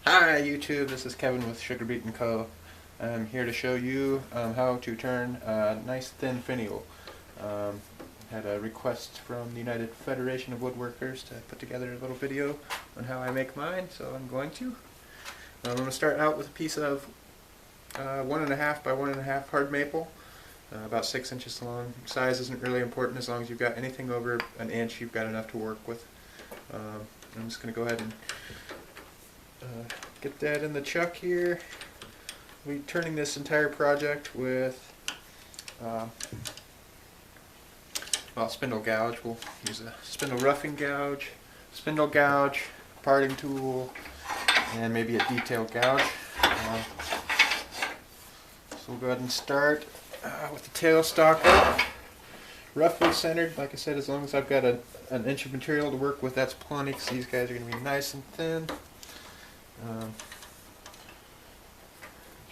Hi YouTube, this is Kevin with Sugar Beet & Co. I'm here to show you how to turn a nice thin finial. Had a request from the United Federation of Woodworkers to put together a little video on how I make mine, so I'm going to. I'm going to start out with a piece of 1.5 by 1.5 hard maple, about 6 inches long. Size isn't really important as long as you've got anything over an inch, you've got enough to work with. I'm just going to go ahead and get that in the chuck here. We're turning this entire project with spindle gouge. We'll use a spindle roughing gouge, spindle gouge, parting tool, and maybe a detail gouge. So we'll go ahead and start with the tailstock up, roughly centered. Like I said, as long as I've got an inch of material to work with, that's plenty, because these guys are going to be nice and thin. Make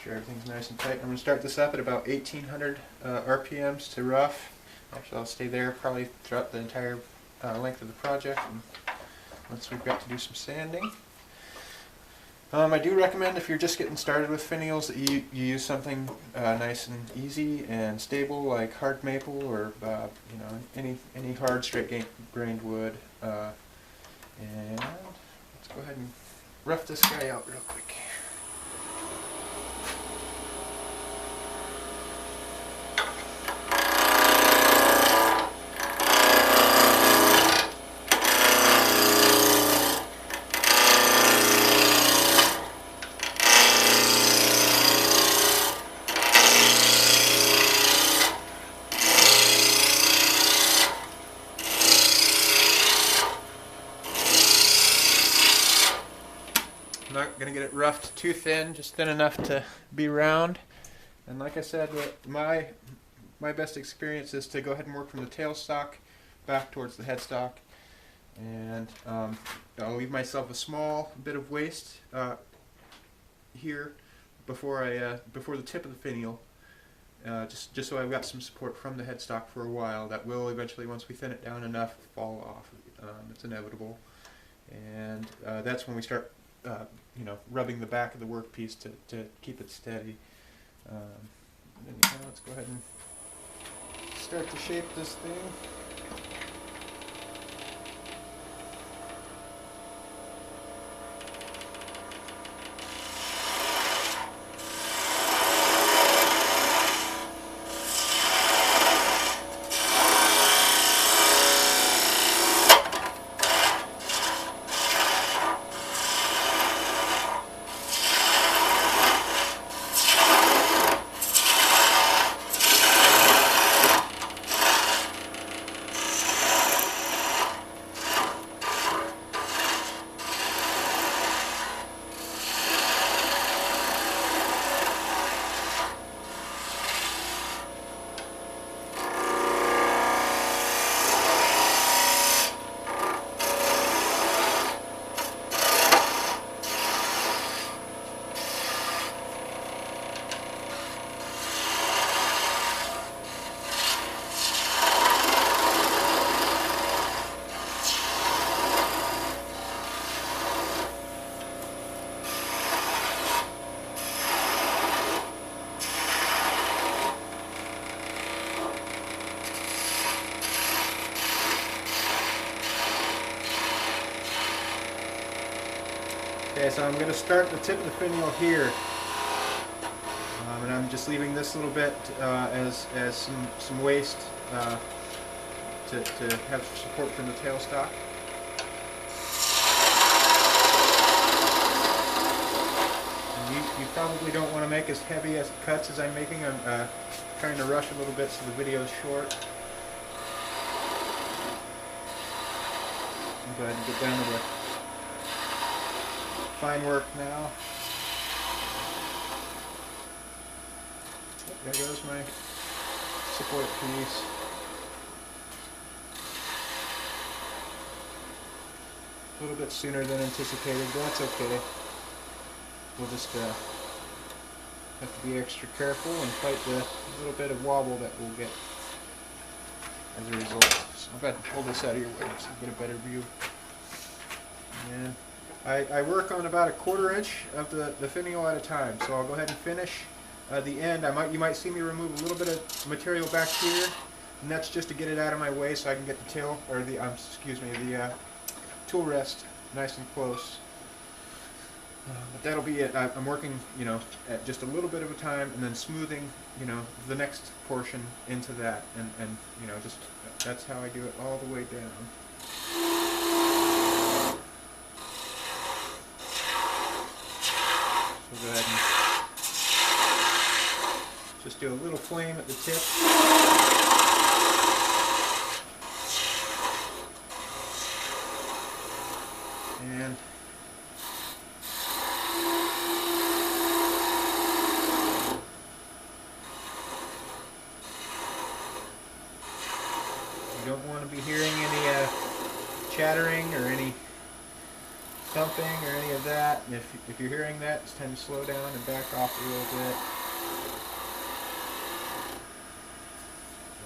sure everything's nice and tight. I'm going to start this up at about 1800 RPMs to rough. Actually, I'll stay there probably throughout the entire length of the project, and once we've got to do some sanding. I do recommend, if you're just getting started with finials, that you use something nice and easy and stable, like hard maple or any hard straight-grained wood. And let's go ahead and rough this guy out real quick. I'm not going to get it roughed too thin, just thin enough to be round. And like I said, my best experience is to go ahead and work from the tailstock back towards the headstock. And I'll leave myself a small bit of waste here before the tip of the finial, just so I've got some support from the headstock for a while. That will eventually, once we thin it down enough, fall off. It's inevitable. And that's when we start rubbing the back of the workpiece to keep it steady. Let's go ahead and start to shape this thing. Okay, so I'm going to start the tip of the finial here, and I'm just leaving this little bit as some waste to have support from the tailstock. And you probably don't want to make as heavy as cuts as I'm making. I'm trying to rush a little bit so the video is short. I'll go ahead and get down to the fine work now. There goes my support piece. A little bit sooner than anticipated, but that's okay. We'll just have to be extra careful and fight the little bit of wobble that we'll get as a result. So I've got to pull this out of your way so you get a better view. And I work on about 1/4 inch of the finial at a time, so I'll go ahead and finish the end. You might see me remove a little bit of material back here, and that's just to get it out of my way so I can get the tail, or the the tool rest nice and close. But that'll be it. I'm working, at just a little bit of a time, and then smoothing, the next portion into that, and just that's how I do it all the way down. So go ahead and just do a little flame at the tip. And you don't want to be hearing any chattering or any thumping or any of that. And if you're hearing that, it's time to slow down and back off a little bit.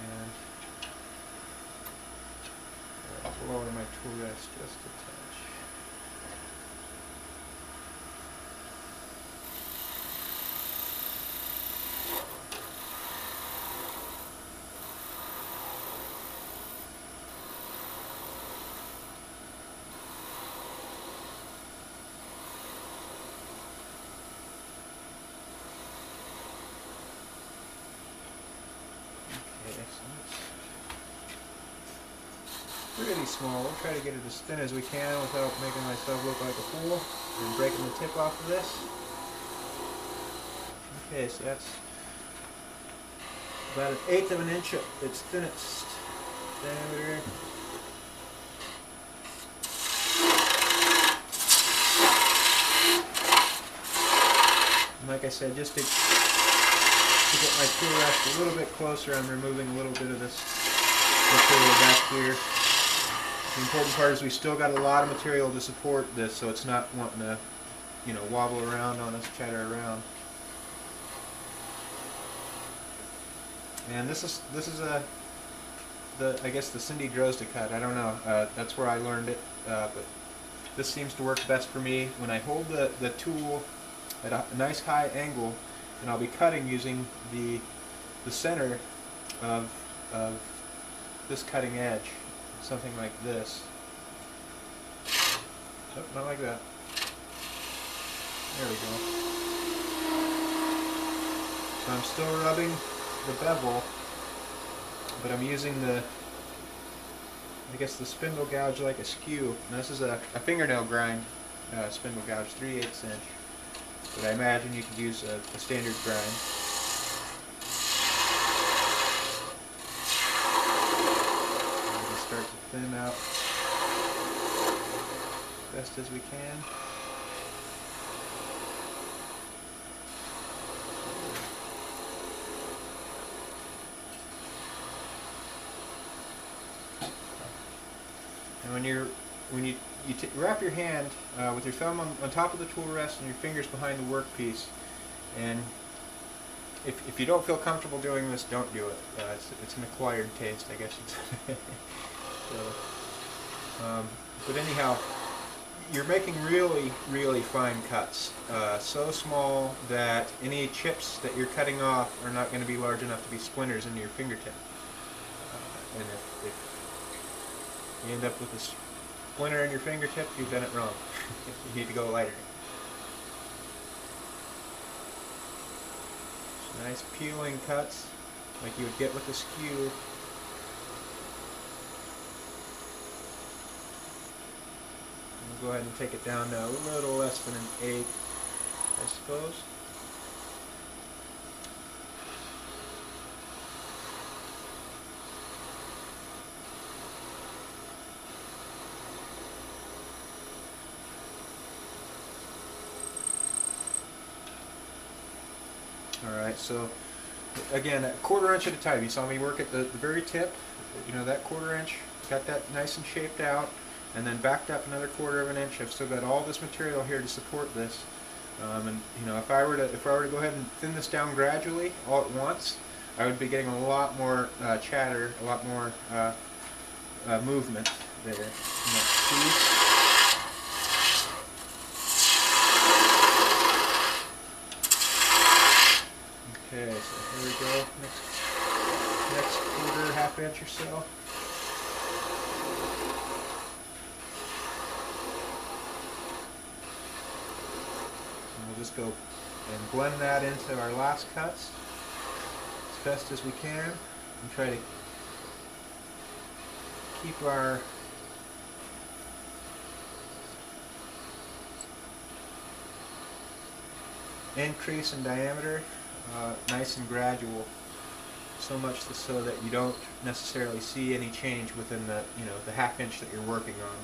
And I'll lower my tool rest just a touch. Pretty small. We'll try to get it as thin as we can without making myself look like a fool and breaking the tip off of this. Okay, so that's about 1/8 of an inch at its thinnest diameter. And like I said, just to get my tool rest a little bit closer, I'm removing a little bit of this material back here. The important part is we still got a lot of material to support this, so it's not wanting to, wobble around on us, chatter around. And this is I guess the Cindy Drozda cut. I don't know. That's where I learned it, but this seems to work best for me when I hold the tool at a nice high angle, and I'll be cutting using the center of this cutting edge. Something like this. Oh, not like that. There we go. So I'm still rubbing the bevel, but I'm using the spindle gouge like a skew. Now this is a fingernail grind spindle gouge, 3/8 inch. But I imagine you could use a standard grind. Start to thin out best as we can. And when you wrap your hand with your thumb on top of the tool rest and your fingers behind the workpiece, and if you don't feel comfortable doing this, don't do it. It's an acquired taste, I guess you'd say. But anyhow, you're making really, really fine cuts. So small that any chips that you're cutting off are not going to be large enough to be splinters into your fingertip. And if you end up with a splinter in your fingertip, you've done it wrong. You need to go lighter. Nice peeling cuts, like you would get with a skew. We'll go ahead and take it down to a little less than 1/8, I suppose. Alright, so again, a 1/4 inch at a time. You saw me work at the very tip, that 1/4 inch, got that nice and shaped out, and then backed up another 1/4 of an inch. I've still got all this material here to support this. And if I were to go ahead and thin this down gradually all at once, I would be getting a lot more chatter, a lot more movement there in that piece. we go. Next quarter, half inch or so. And we'll just go and blend that into our last cuts as best as we can, and try to keep our increase in diameter nice and gradual, so much so that you don't necessarily see any change within the the half inch that you're working on,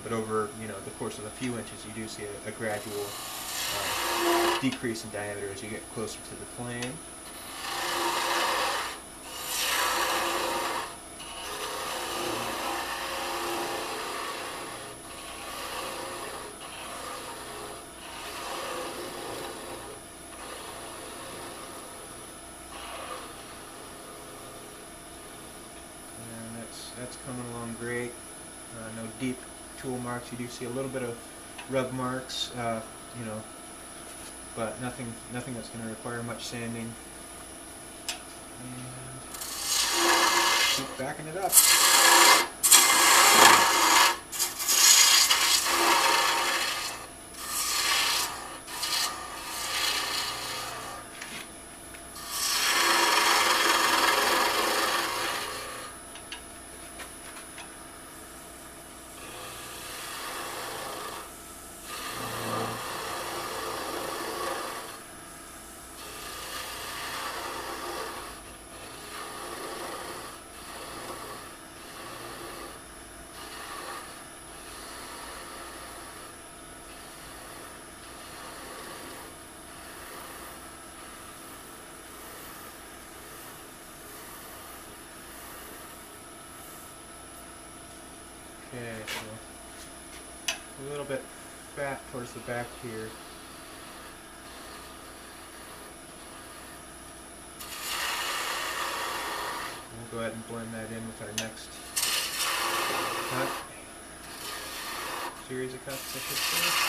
but over the course of a few inches you do see a gradual decrease in diameter as you get closer to the flame. That's coming along great. No deep tool marks. You do see a little bit of rub marks, but nothing that's going to require much sanding. And keep backing it up. Okay, so a little bit fat towards the back here. We'll go ahead and blend that in with our next cut. Series of cuts, I should say.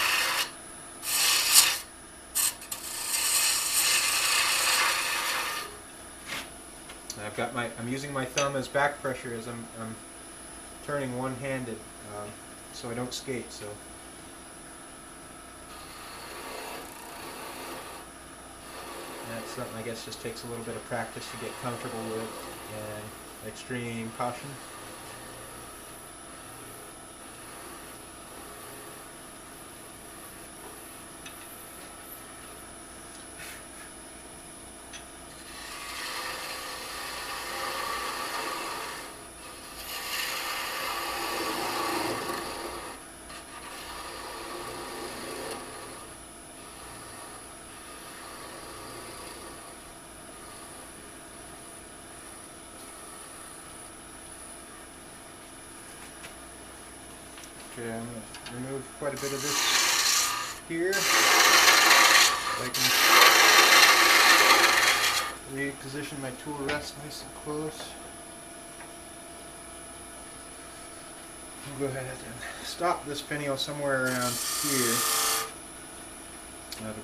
I'm using my thumb as back pressure as I'm turning one-handed, so I don't skate. So that's something I guess just takes a little bit of practice to get comfortable with, and extreme caution. Okay, I'm going to remove quite a bit of this here, so I can reposition my tool rest nice and close. I'll go ahead and stop this finial somewhere around here. We'll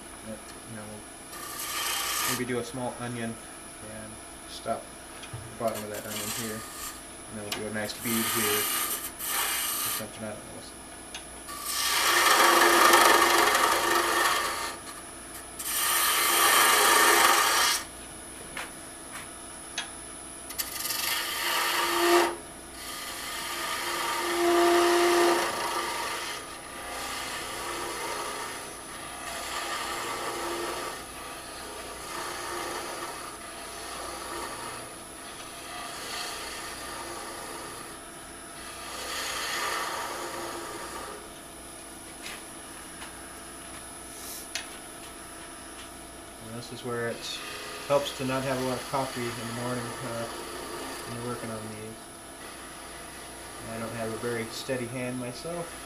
maybe do a small onion and stop the bottom of that onion here, and then we'll do a nice bead here. Something, I don't know. This is where it helps to not have a lot of coffee in the morning when you're working on these. I don't have a very steady hand myself.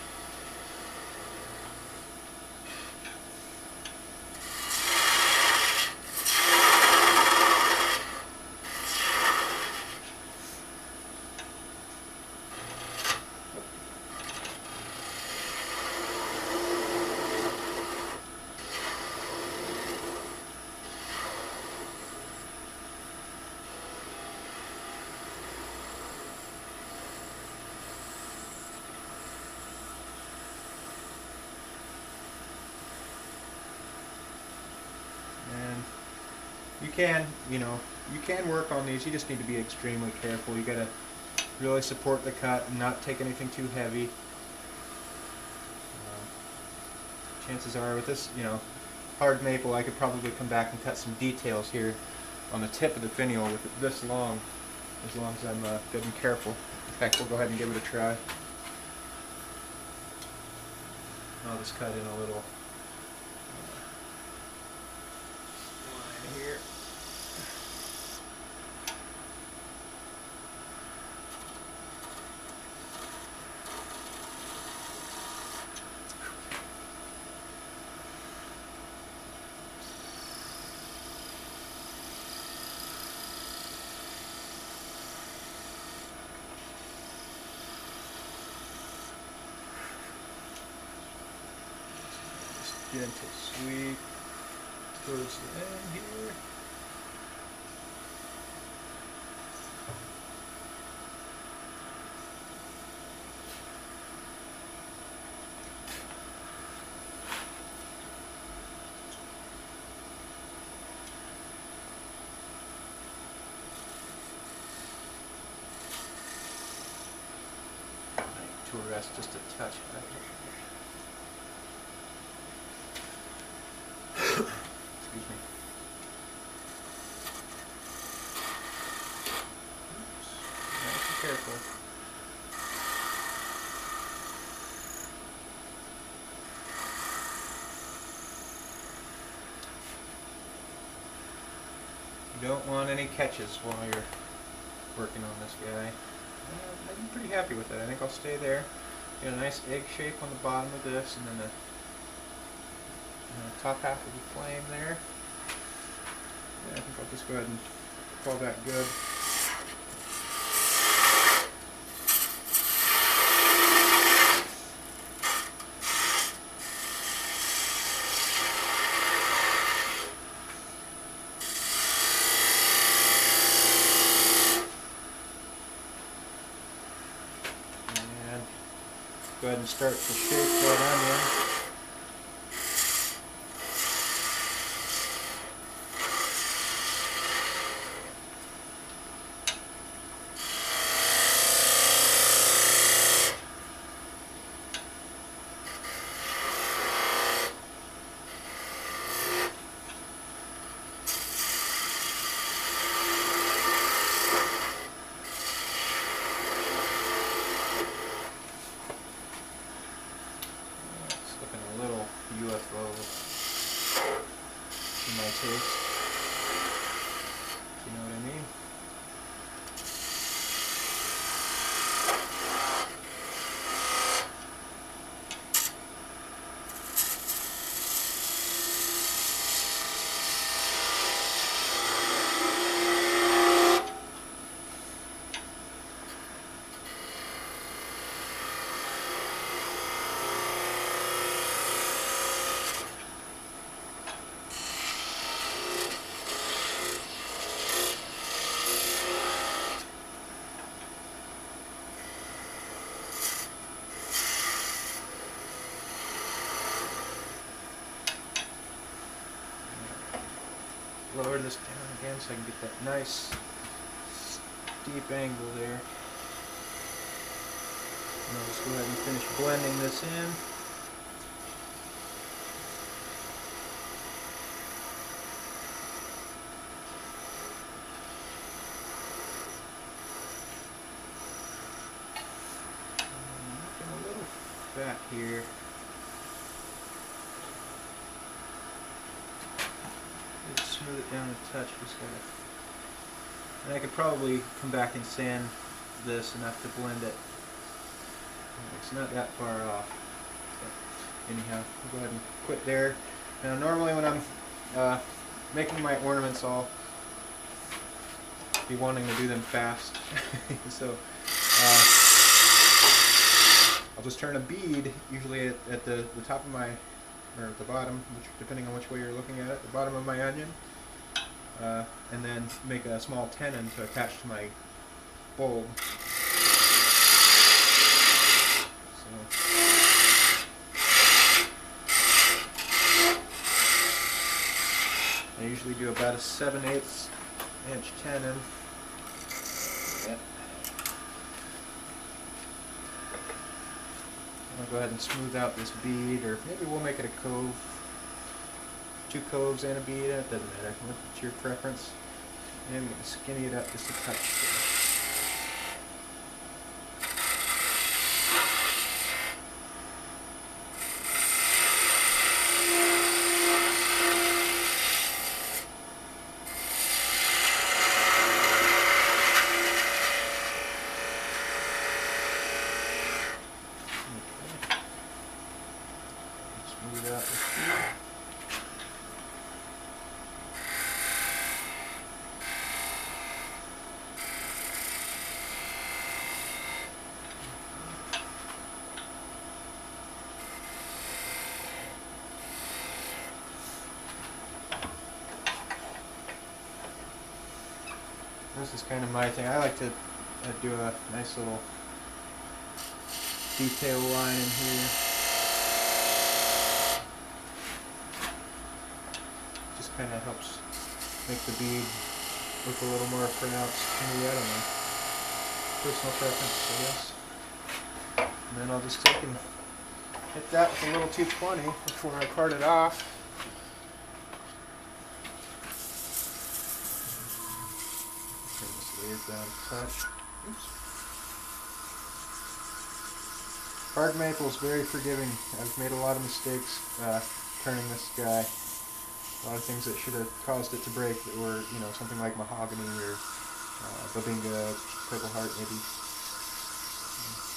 can, you can work on these. You just need to be extremely careful. You gotta really support the cut and not take anything too heavy. Chances are with this, hard maple, I could probably come back and cut some details here on the tip of the finial with it this long, as long as I'm good and careful. In fact, we'll go ahead and give it a try. I'll just cut in a little line here. Gentle sweep towards the end here. To rest just a touch right here. Excuse me. Oops. Nice and careful. You don't want any catches while you're working on this guy. I'm pretty happy with it. I think I'll stay there. Get a nice egg shape on the bottom of this, and then the top half of the flame there. Yeah, I think I'll just go ahead and call that good. And go ahead and start to shape that onion. UFO in my taste. You know what I mean? Lower this down again so I can get that nice steep angle there. And I'll just go ahead and finish blending this in. Looking a little fat here. Smooth it down a touch, just gotta. And I could probably come back and sand this enough to blend it. It's not that far off. But anyhow, I'll go ahead and quit there. Now, normally when I'm making my ornaments, I'll be wanting to do them fast. So I'll just turn a bead, usually at the top of my, or at the bottom, depending on which way you're looking at it, the bottom of my onion, and then make a small tenon to attach to my bulb. So, I usually do about a 7/8 inch tenon. Yep. I'll go ahead and smooth out this bead, or maybe we'll make it a cove. 2 coves and a bead, it doesn't matter. What's your preference? And we're going to skinny it up just a touch. Smooth out this bead. This is kind of my thing. I like to do a nice little detail line in here. Just kind of helps make the bead look a little more pronounced to me. I don't know. Personal preference, I guess. And then I'll just take and hit that with a little 220 before I part it off. Down touch. Oops. Hard maple is very forgiving. I've made a lot of mistakes turning this guy. A lot of things that should have caused it to break that were, you know, something like mahogany or Babinga, purple heart maybe.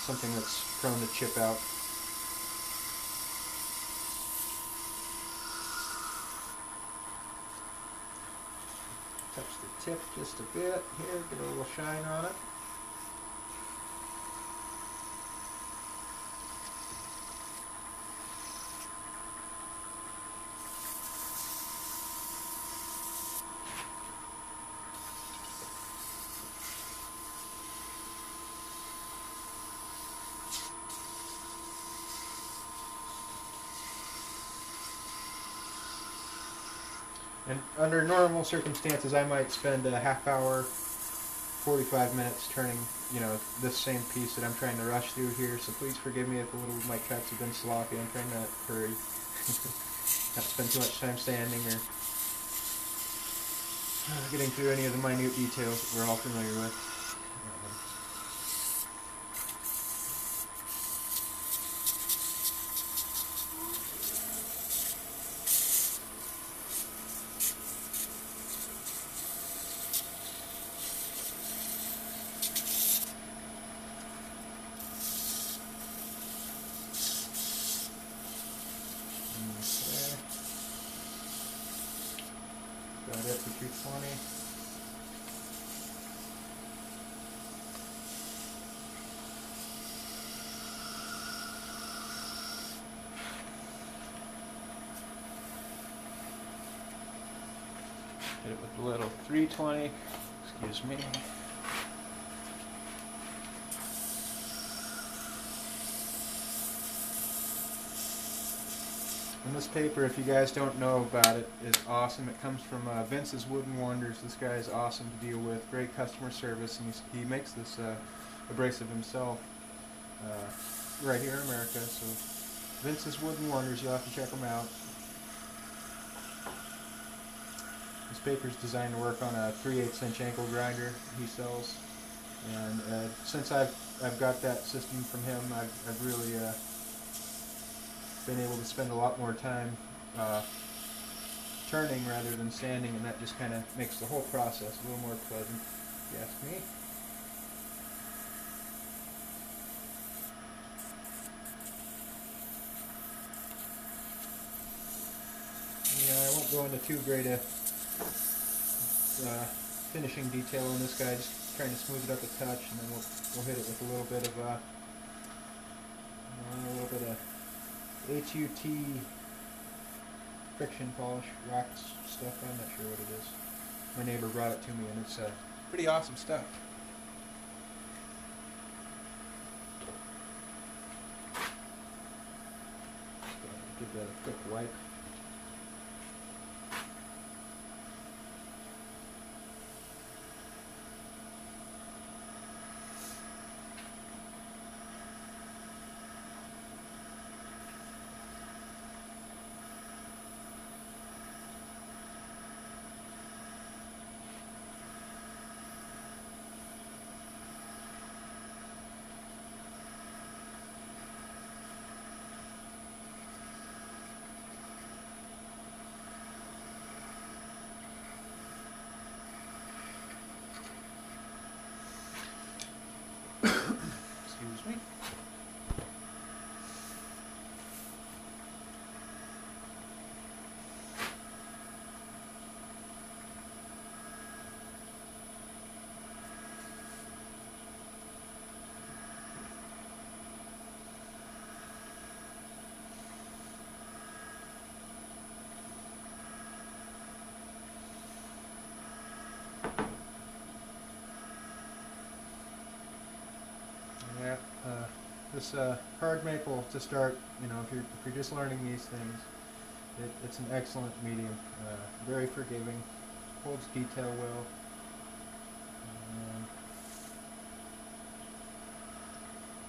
Something that's prone to chip out. Touch the tip just a bit here, get a little shine on it. And under normal circumstances, I might spend a half hour, 45 minutes turning, you know, this same piece that I'm trying to rush through here. So please forgive me if a little of my cuts have been sloppy. I'm trying to hurry. Not spend too much time standing or getting through any of the minute details that we're all familiar with. Got it for 220. Hit it with a little 320. Excuse me. And this paper, if you guys don't know about it, is awesome. It comes from Vince's Wooden Wonders. This guy is awesome to deal with. Great customer service, and he makes this abrasive himself right here in America. So Vince's Wooden Wonders, you'll have to check them out. This paper is designed to work on a 3/8 inch ankle grinder he sells. And since I've got that system from him, I've really been able to spend a lot more time turning rather than sanding, and that just kind of makes the whole process a little more pleasant, if you ask me. Yeah, I won't go into too great a finishing detail on this guy, just trying to smooth it up a touch, and then we'll hit it with a little bit of HUT friction polish, wax stuff. I'm not sure what it is. My neighbor brought it to me, and it's pretty awesome stuff. Give that a quick wipe. this hard maple to start. You know, if you're just learning these things, it's an excellent medium. Very forgiving, holds detail well.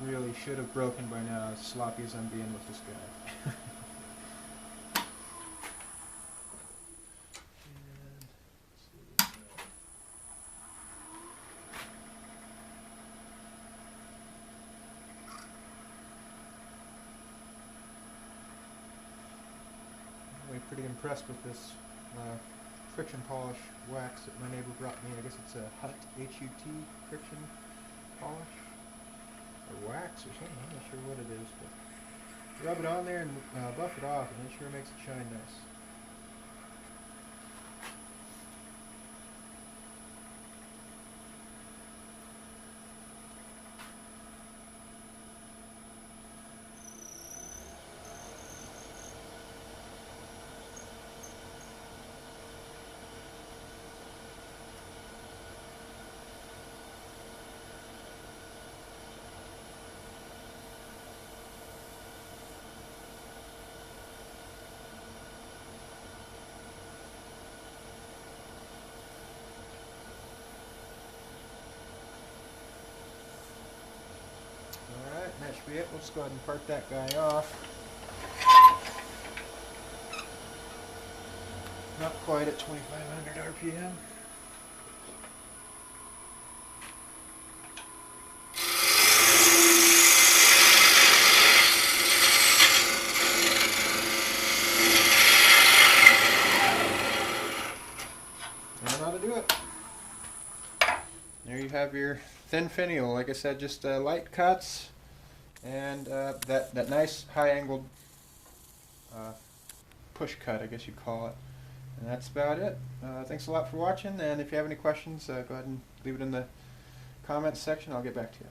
Really should have broken by now, as sloppy as I'm being with this guy. Pretty impressed with this friction polish wax that my neighbor brought me. I guess it's a HUT, H-U-T friction polish or wax or something. I'm not sure what it is, but rub it on there and buff it off, and it sure makes it shine nice. Alright, that should be it. We'll just go ahead and part that guy off. Not quite at 2500 RPM. And that'll do it. There you have your thin finial. Like I said, just light cuts and that nice high-angled push cut, I guess you'd call it. And that's about it. Thanks a lot for watching, and if you have any questions, go ahead and leave it in the comments section. I'll get back to you.